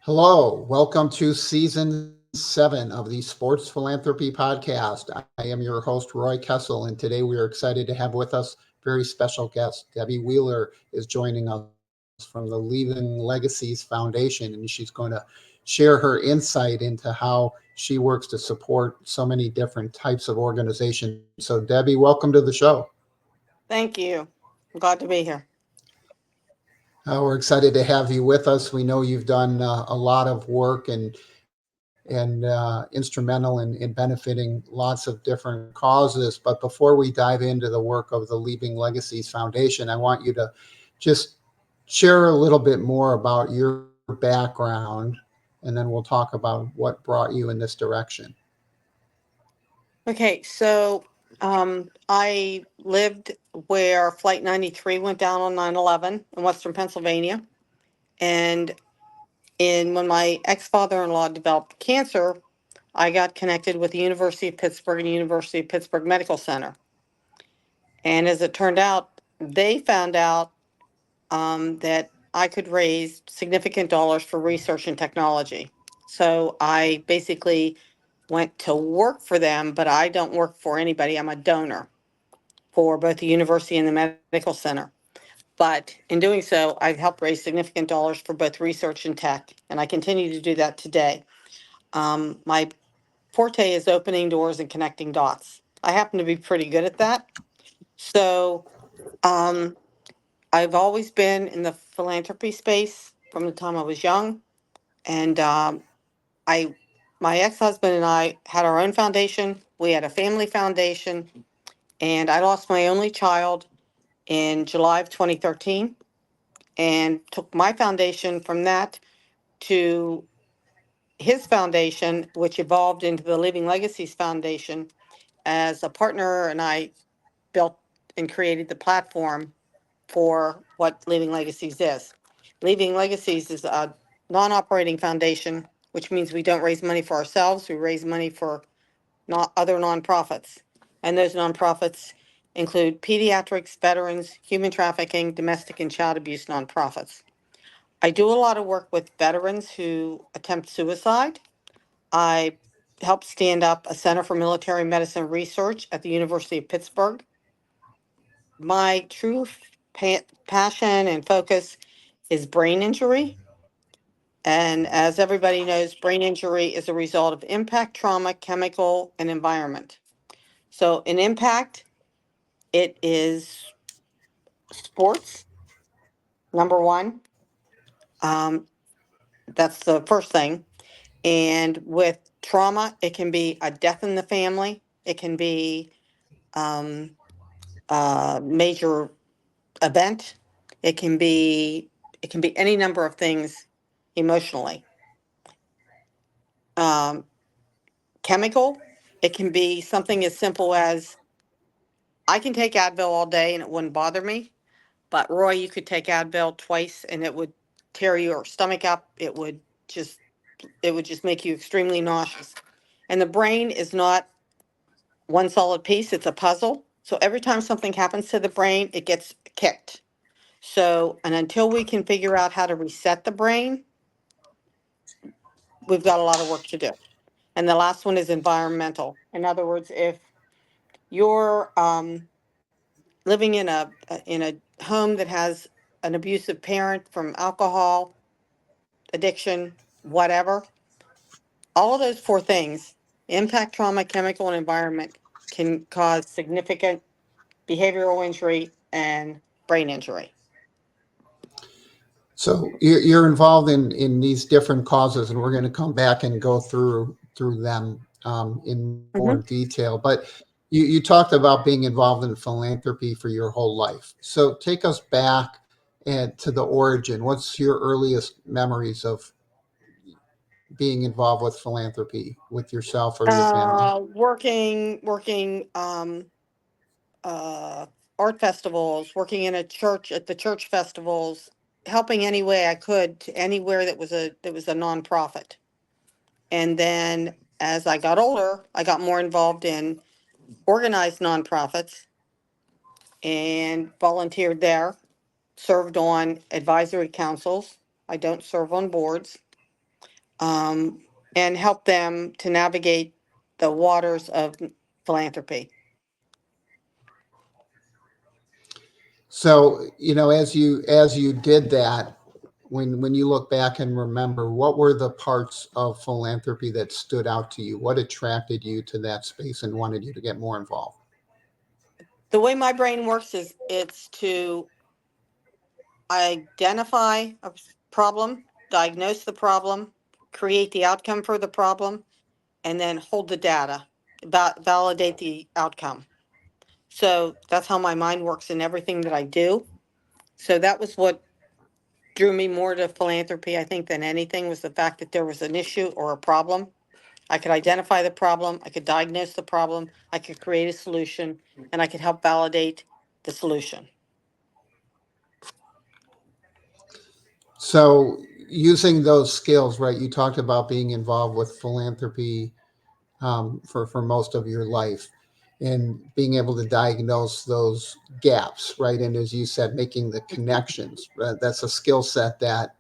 Hello, welcome to season 7 of the Sports Philanthropy Podcast. I am your host, Roy Kessel, and today we are excited to have with us very special guest. Debi Wheeler is joining us from the Leaving Legacies Foundation, and she's going to share her insight into how she works to support so many different types of organizations. So, Debi, welcome to the show. Thank you. I'm glad to be here. We're excited to have you with us. We know you've done a lot of work and instrumental in benefiting lots of different causes. But before we dive into the work of the Leaving Legacies Foundation, I want you to just share a little bit more about your background, and then we'll talk about what brought you in this direction. Okay, I lived where Flight 93 went down on 9/11 in Western Pennsylvania. And when my ex-father-in-law developed cancer, I got connected with the University of Pittsburgh and University of Pittsburgh Medical Center. And as it turned out, they found out that I could raise significant dollars for research and technology. So I basically went to work for them, but I don't work for anybody. I'm a donor for both the university and the medical center. But in doing so, I've helped raise significant dollars for both research and tech, and I continue to do that today. My forte is opening doors and connecting dots. I happen to be pretty good at that. So um, I've always been in the philanthropy space from the time I was young, and I, my ex-husband and I had our own foundation. We had a family foundation, and I lost my only child in July of 2013, and took my foundation from that to his foundation, which evolved into the Leaving Legacies Foundation as a partner, and I built and created the platform for what Leaving Legacies is. Leaving Legacies is a non-operating foundation, which means we don't raise money for ourselves. We raise money for not other nonprofits. And those nonprofits include pediatrics, veterans, human trafficking, domestic and child abuse nonprofits. I do a lot of work with veterans who attempt suicide. I helped stand up a Center for Military Medicine Research at the University of Pittsburgh. My true passion and focus is brain injury. And as everybody knows, brain injury is a result of impact, trauma, chemical, and environment. So, in impact, it is sports, number one. Um, that's the first thing. And with trauma, it can be a death in the family, it can be um, a major event, it can be any number of things emotionally. Um, Chemical, it can be something as simple as I can take Advil all day and it wouldn't bother me. But Roy, you could take Advil twice and it would tear your stomach up. Just it would just make you extremely nauseous. And the brain is not one solid piece, it's a puzzle. So every time something happens to the brain, it gets kicked. So, and until we can figure out how to reset the brain, we've got a lot of work to do. And the last one is environmental. In other words, if you're living in a home that has an abusive parent from alcohol, addiction, whatever, all of those four things, impact, trauma, chemical, and environment, can cause significant behavioral injury and brain injury. So you're involved in these different causes, and we're going to come back and go through them in more Hmm. detail. But you talked about being involved in philanthropy for your whole life. So take us back to the origin. What's your earliest memories of being involved with philanthropy with yourself or your family? Working uh, art festivals, working in a church at the church festivals, helping any way I could to anywhere that was a nonprofit. And then as I got older, I got more involved in organized nonprofits and volunteered there, served on advisory councils. I don't serve on boards. um, and help them to navigate the waters of philanthropy. So, as you did that, when you look back and remember, what were the parts of philanthropy that stood out to you? What attracted you to that space and wanted you to get more involved? The way my brain works is it's to identify a problem, diagnose the problem, create the outcome for the problem, and then hold the data, validate the outcome. So that's how my mind works in everything that I do. So that was what drew me more to philanthropy, I think, than anything, was the fact that there was an issue or a problem. I could identify the problem, I could diagnose the problem, I could create a solution, and I could help validate the solution. So, using those skills, right? You talked about being involved with philanthropy for most of your life, and being able to diagnose those gaps, right? And as you said, making the connections. Right? That's a skill set that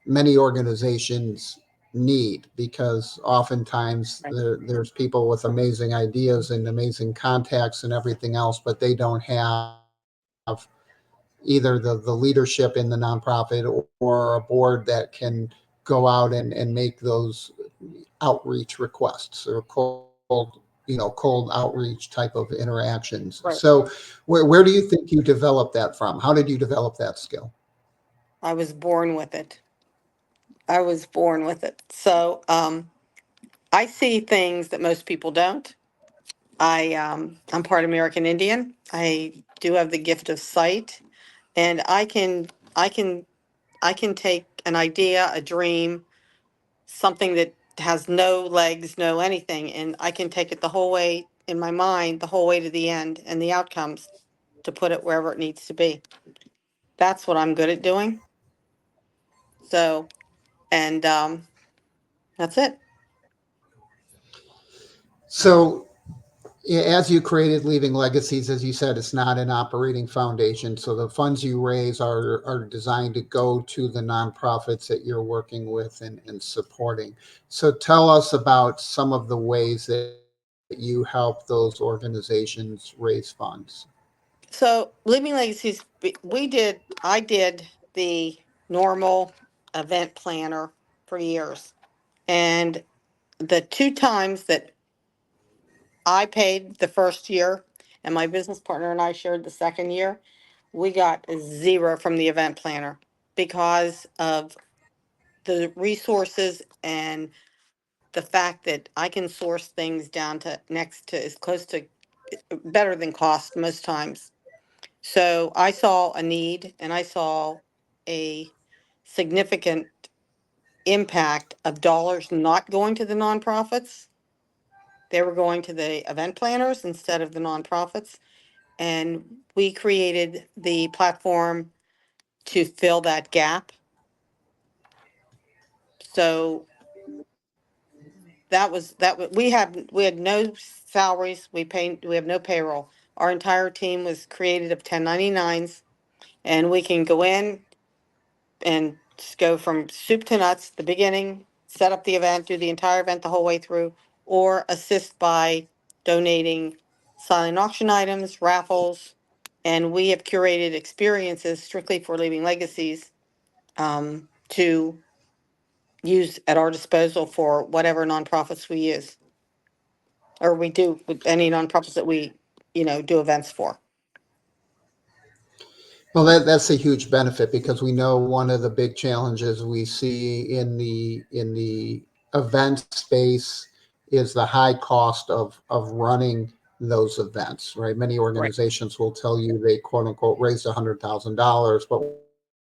many organizations need, because oftentimes there's people with amazing ideas and amazing contacts and everything else, but they don't have either the leadership in the nonprofit, or a board that can go out and make those outreach requests, or cold outreach type of interactions. Right. So where do you think you developed that from? How did you develop that skill? I was born with it. I was born with it. So I see things that most people don't. I'm part American Indian. I do have the gift of sight, and I can I can take an idea, a dream, something that has no legs, no anything, and I can take it the whole way in my mind, the whole way to the end and the outcomes, to put it wherever it needs to be. That's what I'm good at doing. So, and that's it. So, as you created Leaving Legacies, as you said, it's not an operating foundation. So the funds you raise are designed to go to the nonprofits that you're working with and supporting. So tell us about some of the ways that you help those organizations raise funds. So, Living Legacies, I did the normal event planner for years. And the two times that I paid the first year and my business partner and I shared the second year, we got a zero from the event planner because of the resources and the fact that I can source things down to next to as close to better than cost most times. So I saw a need and I saw a significant impact of dollars not going to the nonprofits. They were going to the event planners instead of the nonprofits. And we created the platform to fill that gap. So we had no salaries, we have no payroll. Our entire team was created of 1099s, and we can go in and just go from soup to nuts, the beginning, set up the event, do the entire event the whole way through, or assist by donating silent auction items, raffles. And we have curated experiences strictly for Leaving Legacies, to use at our disposal for whatever nonprofits we use, or we do with any nonprofits that we, do events for. Well, that's a huge benefit, because we know one of the big challenges we see in the event space is the high cost of running those events, right? Many Right. organizations will tell you they quote unquote raised $100,000, but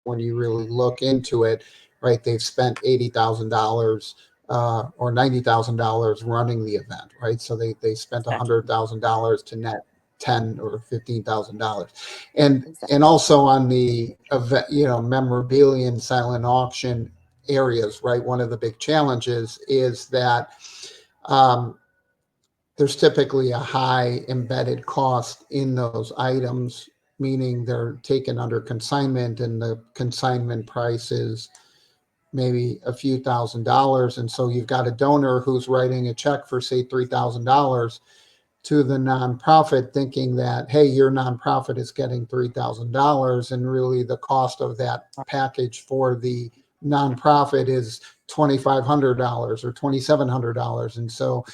when you really look into it, right, they've spent $80,000 or $90,000 running the event, right? So they spent Exactly. $100,000 to net $10,000 or $15,000. And Exactly. also on the event, memorabilia and silent auction areas, right? One of the big challenges is that um, there's typically a high embedded cost in those items, meaning they're taken under consignment, and the consignment price is maybe a few $1,000s. And so you've got a donor who's writing a check for, say, $3,000 to the nonprofit, thinking that, hey, your nonprofit is getting $3,000, and really the cost of that package for the nonprofit is $2,500 or $2,700. And so,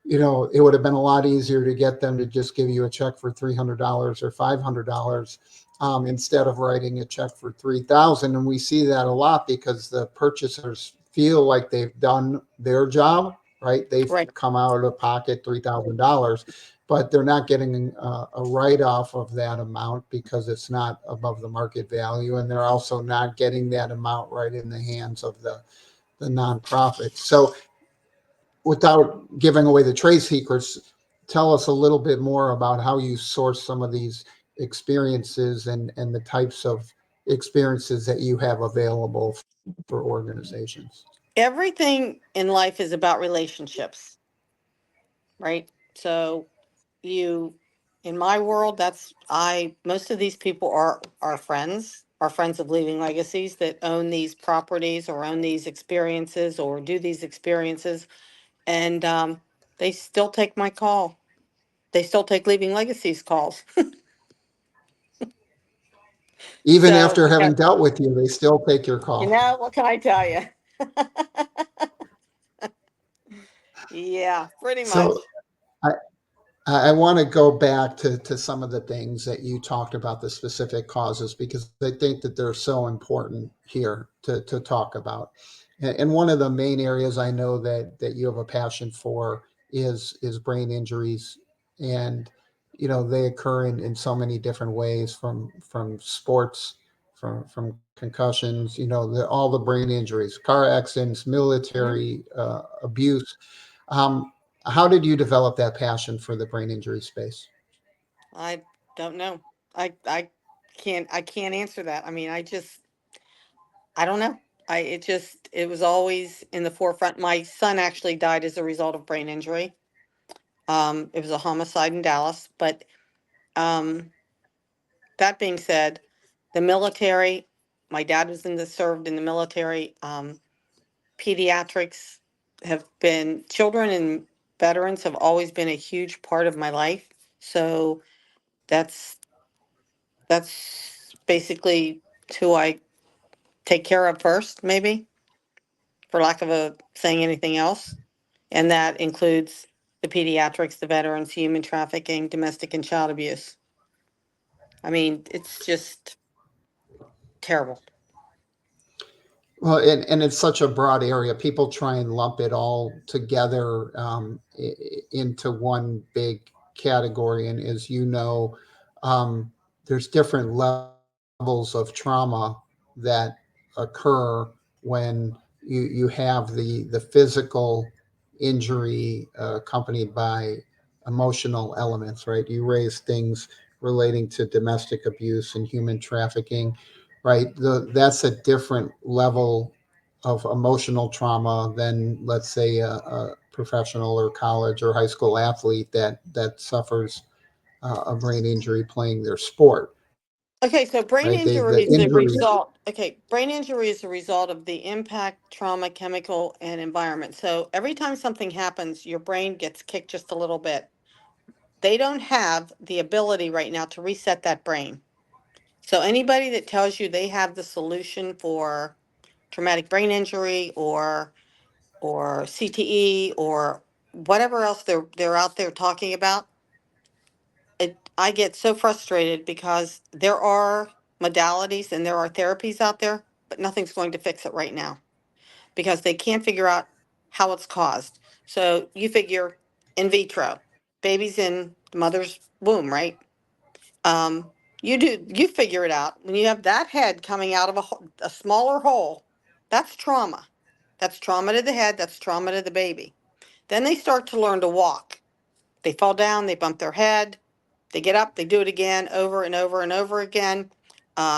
it would have been a lot easier to get them to just give you a check for $300 or $500, instead of writing a check for 3,000. And we see that a lot because the purchasers feel like they've done their job, right? They've Right. come out of pocket $3,000, but they're not getting a write-off of that amount because it's not above the market value, and they're also not getting that amount right in the hands of the nonprofit. So, without giving away the trade secrets, tell us a little bit more about how you source some of these experiences, and the types of experiences that you have available for organizations. Everything in life is about relationships, right? So you, in my world, most of these people are friends of Leaving Legacies that own these properties or own these experiences or do these experiences. And they still take my call. They still take Leaving Legacies calls. Even So, after having dealt with you, they still take your call. what can I tell you? Yeah, pretty So much. I want to go back to some of the things that you talked about, the specific causes, because I think that they're so important here to talk about. And one of the main areas I know that you have a passion for is brain injuries. And, they occur in so many different ways, from sports, from concussions, all the brain injuries, car accidents, Mhm. military abuse. Um, how did you develop that passion for the brain injury space? I don't know. I can't answer that. I mean, I don't know. It was always in the forefront. My son actually died as a result of brain injury. It was a homicide in Dallas. But um, that being said, the military. My dad served in the military. Pediatrics have been children and veterans have always been a huge part of my life. So that's that's basically who I take care of first, maybe, for lack of saying anything else. And that includes the pediatrics, the veterans, human trafficking, domestic and child abuse. I mean, it's just terrible. Well, and it's such a broad area. People try and lump it all together, into one big category. And as you know, there's different levels of trauma that occur when you have the physical injury, accompanied by emotional elements, right? You raise things relating to domestic abuse and human trafficking, right? That's a different level of emotional trauma than, let's say, a professional or college or high school athlete that suffers a brain injury playing their sport, Okay, so right? The injury. brain injury is a result of the impact, trauma, chemical, and environment. So every time something happens, your brain gets kicked just a little bit. They don't have the ability right now to reset that brain. So anybody that tells you they have the solution for traumatic brain injury or CTE or whatever else they're out there talking about, I get so frustrated because there are modalities and there are therapies out there, but nothing's going to fix it right now because they can't figure out how it's caused. So you figure in vitro, baby's in the mother's womb, right? Um, you figure it out when you have that head coming out of a smaller hole. That's trauma. That's trauma to the head. That's trauma to the baby. Then they start to learn to walk. They fall down, they bump their head, they get up, they do it again over and over and over again.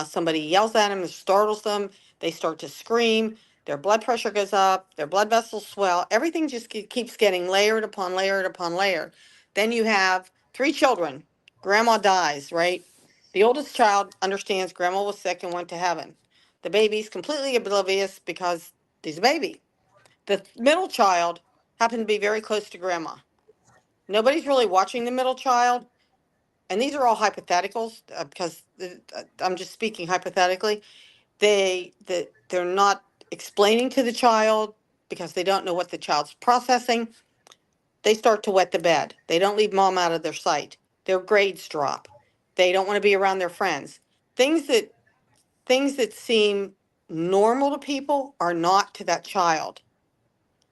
Somebody yells at them and startles them. They start to scream. Their blood pressure goes up. Their blood vessels swell. Everything just keeps getting layered upon layered upon layered. Then you have three children. Grandma dies, right? The oldest child understands grandma was sick and went to heaven. The baby's completely oblivious because He's a baby. The middle child happened to be very close to grandma. Nobody's really watching the middle child. And these are all hypotheticals because I'm just speaking hypothetically. They're not explaining to the child because they don't know what the child's processing. They start to wet the bed. They don't leave mom out of their sight. Their grades drop. They don't want to be around their friends. Things that things that seem normal to people are not to that child.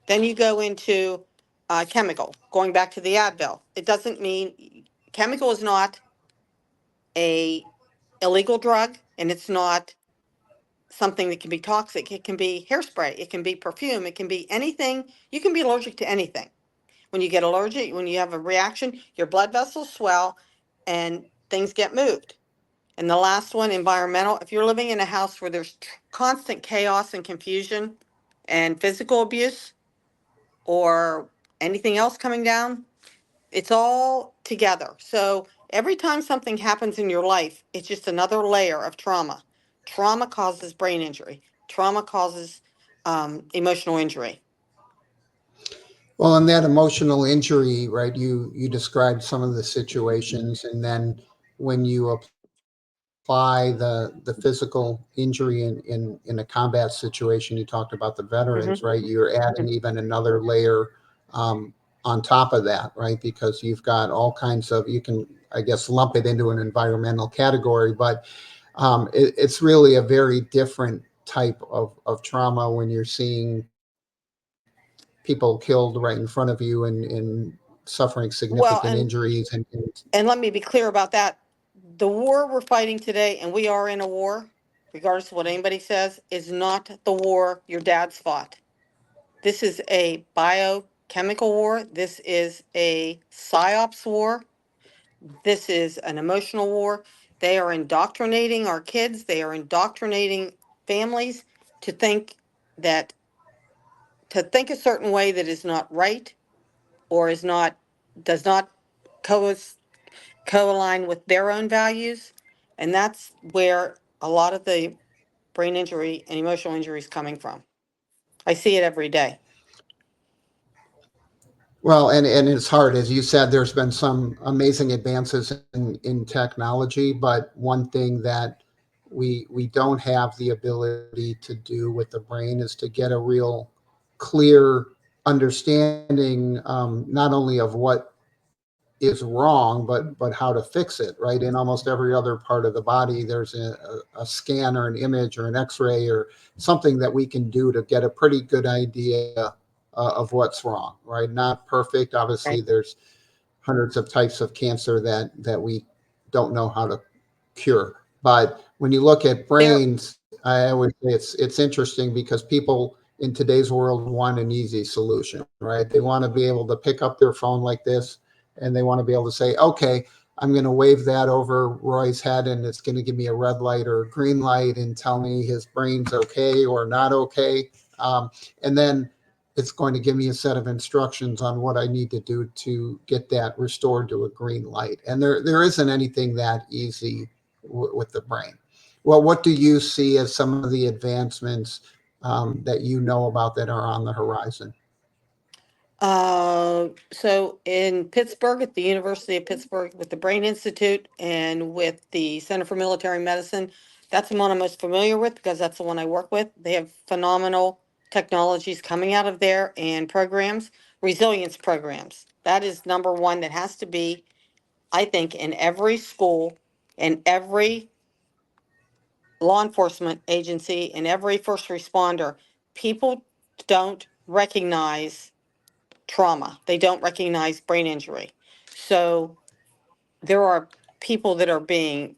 Then you go into chemical. Going back to the Advil, it doesn't mean chemical is not a illegal drug, and it's not something that can be toxic. It can be hairspray, it can be perfume, it can be anything. You can be allergic to anything. When you get allergic, when you have a reaction, your blood vessels swell and things get moved. And the last one, environmental. If you're living in a house where there's constant chaos and confusion and physical abuse or anything else coming down, it's all together. So every time something happens in your life, it's just another layer of trauma. Trauma causes brain injury. Trauma causes emotional injury. Well, and that emotional injury, right? You described some of the situations, and then when you apply the physical injury in a combat situation, you talked about the veterans, right? Hmm. You're adding even another layer um, on top of that, right? Because you've got all kinds of, you can, I guess, lump it into an environmental category, but it's really a very different type of trauma when you're seeing people killed right in front of you and suffering significant Well, and injuries and let me be clear about that. The war we're fighting today, and we are in a war, regardless of what anybody says, is not the war your dad's fought. This is a biochemical war. This is a psyops war. This is an emotional war. They are indoctrinating our kids. They are indoctrinating families to think that to think a certain way that is not right or is not does not co co-align with their own values. And that's where a lot of the brain injury and emotional injury is coming from. I see it every day. well, and it's hard, as you said. There's been some amazing advances in technology, but one thing that we don't have the ability to do with the brain is to get a real clear understanding, not only of what is wrong, but how to fix it, right? In almost every other part of the body, there's a scan or an image or an X-ray or something that we can do to get a pretty good idea of what's wrong, right? Not perfect. Obviously, Right. there's hundreds of types of cancer that we don't know how to cure. But when you look at There, brains, I always say it's interesting because people in today's world want an easy solution, right? They want to be able to pick up their phone like this, and they want to be able to say, okay, I'm going to wave that over Roy's head, and it's going to give me a red light or a green light and tell me his brain's okay or not okay. And then it's going to give me a set of instructions on what I need to do to get that restored to a green light. And there isn't anything that easy with the brain. Well, what do you see as some of the advancements that you know about that are on the horizon? so in Pittsburgh, at the University of Pittsburgh, with the Brain Institute and with the Center for Military Medicine, that's the one I'm most familiar with because that's the one I work with. They have phenomenal technologies coming out of there and programs, resilience programs. That is number one that has to be, I think, in every school, in every law enforcement agency, in every first responder. People don't recognize trauma. They don't recognize brain injury. So there are people that are being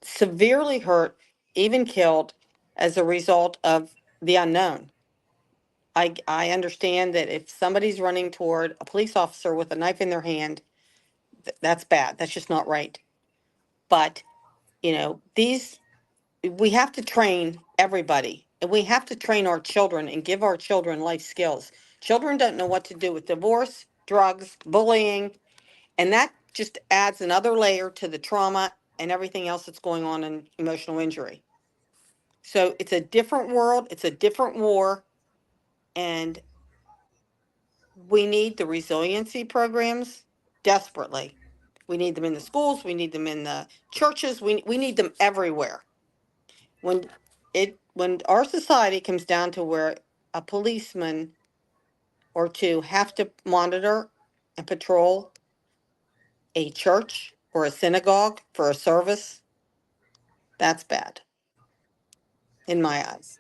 severely hurt, even killed, as a result of the unknown. I understand that if somebody's running toward a police officer with a knife in their hand, that's bad. That's just not right. But, these we have to train everybody and we have to train our children and give our children life skills. Children don't know what to do with divorce, drugs, bullying, and that just adds another layer to the trauma and everything else that's going on in emotional injury. So it's a different world, it's a different war, And we need the resiliency programs desperately. We need them in the schools, we need them in the churches, we need them everywhere. When when our society comes down to where a policeman or two have to monitor and patrol a church or a synagogue for a service, that's bad in my eyes.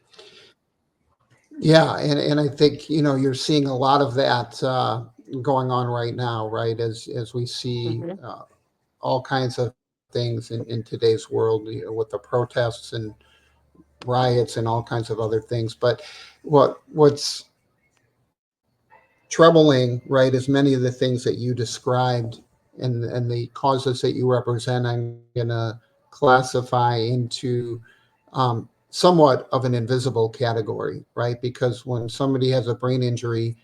Yeah, and I think you're seeing a lot of that going on right now, right? As we see Hmm. all kinds of things in today's world, with the protests and riots and all kinds of other things. But what's troubling, right, is many of the things that you described and the causes that you represent. I'm gonna classify into somewhat of an invisible category, right? Because when somebody has a brain injury,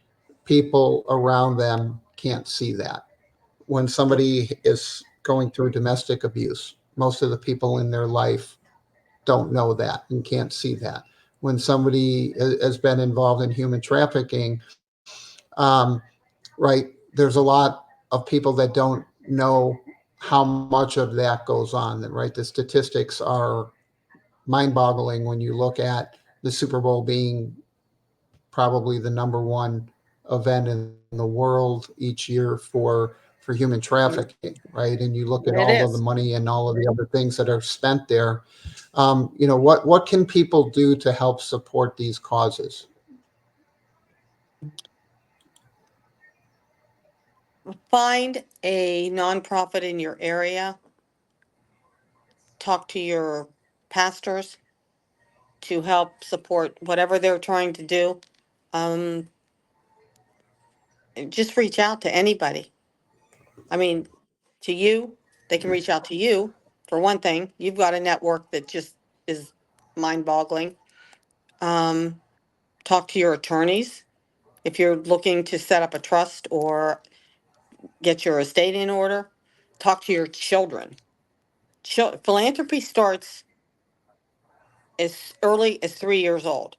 people around them can't see that. When somebody is going through domestic abuse, most of the people in their life don't know that and can't see that. When somebody has been involved in human trafficking, um, right, there's a lot of people that don't know how much of that goes on. Right, the statistics are mind-boggling when you look at the Super Bowl being probably the number one event in the world each year for human trafficking, right? And you look at all It of the is. money and all of the other things that are spent there. What can people do to help support these causes? Find a nonprofit in your area, talk to your pastors to help support whatever they're trying to do. Um, just reach out to anybody. I mean, to you, they can reach out to you. For one thing, you've got a network that just is mind boggling. Um, talk to your attorneys if you're looking to set up a trust or get your estate in order. Talk to your children. Philanthropy starts as early as 3 years old.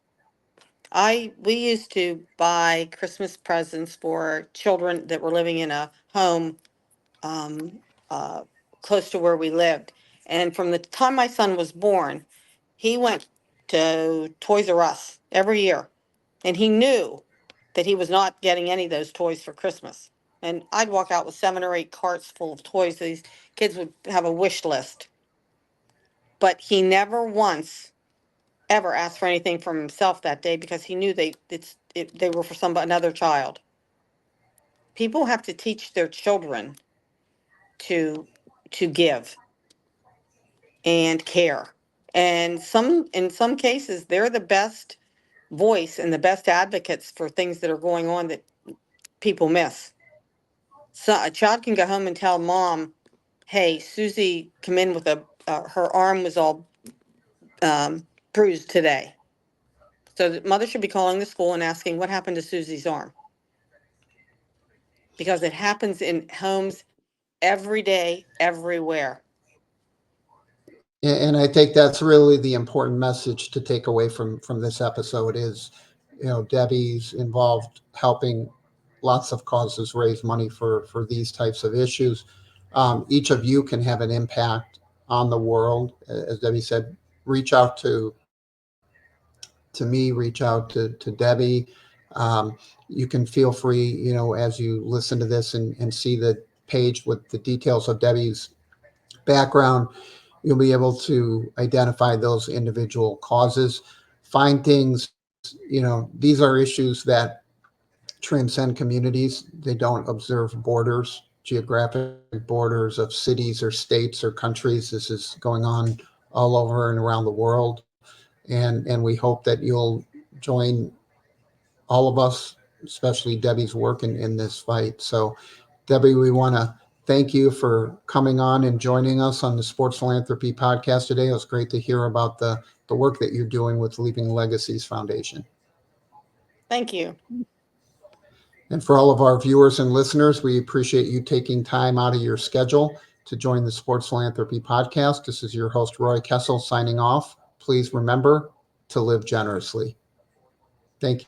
We used to buy Christmas presents for children that were living in a home um, uh, close to where we lived. And from the time my son was born, he went to Toys R Us every year, and he knew that he was not getting any of those toys for Christmas. And I'd walk out with 7 or 8 carts full of toys. These kids would have a wish list, but he never once ever asked for anything from himself that day because he knew they were for another child. People have to teach their children to give and care. And in some cases, they're the best voice and the best advocates for things that are going on that people miss. So a child can go home and tell mom, "Hey, Susie come in with her arm was all bruised today." So the mother should be calling the school and asking what happened to Susie's arm, because it happens in homes every day, everywhere. And I think that's really the important message to take away from this episode is, Debi's involved helping lots of causes raise money for these types of issues. Each of you can have an impact on the world. As Debi said, reach out to me, reach out to Debi. Um, you can feel free, as you listen to this and see the page with the details of Debi's background, you'll be able to identify those individual causes, find things, these are issues that transcend communities. They don't observe borders, geographic borders of cities or states or countries. This is going on all over and around the world. And we hope that you'll join all of us, especially Debi's work in this fight. So, Debi, we want to thank you for coming on and joining us on the Sports Philanthropy Podcast today. It was great to hear about the work that you're doing with Leaving Legacies Foundation. Thank you. And for all of our viewers and listeners, we appreciate you taking time out of your schedule to join the Sports Philanthropy Podcast. This is your host, Roy Kessel, signing off. Please remember to live generously. Thank you.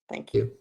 Thank you. you.